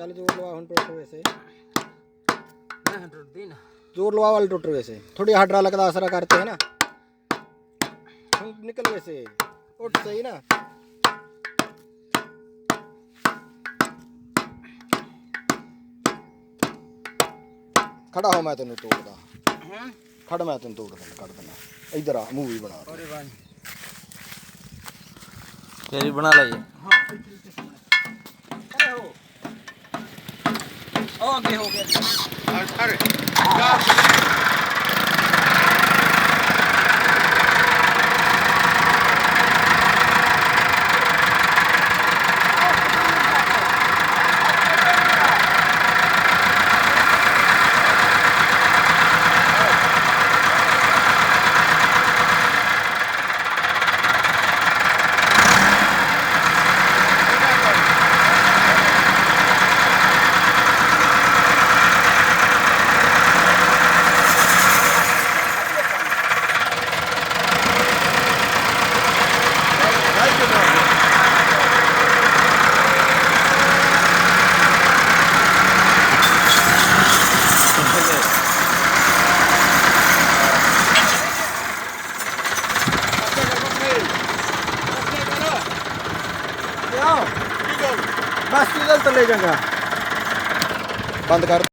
ਚੱਲ ਜ਼ੋਰ ਲਵਾ ਹੁਣ ਟੁੱਟ ਵੈਸੇ ਟੁੱਟਦੀ ਨਾ ਜ਼ੋਰ ਲਵਾ ਵਾਲੀ ਟੁੱਟ ਵੈਸੇ ਥੋੜੀ ਹਾਈਡ੍ਰੋਲਿਕ ਦਾ ਅਸਰ ਕਰਤੇ ਹੈ ਨਾ ਹੁਣ ਨਿਕਲ ਵੈਸੇ ਉੱਠ ਸਹੀ ਨਾ ਖੜਾ ਹੋ ਮੈਂ ਤੈਨੂੰ ਤੋੜਦਾ ਖੜ ਮੈਂ ਤੈਨੂੰ ਤੋੜ ਦਿੰਦਾ ਕੱਢ ਦਿੰਦਾ ਇੱਧਰ ਆ ਮੂਵੀ ਬਣਾ ਤੇਰੀ ਬਣਾ ਲਈਏ ਉਹ ਅੱਗੇ ਹੋ ਗਿਆ ਅਰੇ बस चीजल तो ले जाऊंगा बंद कर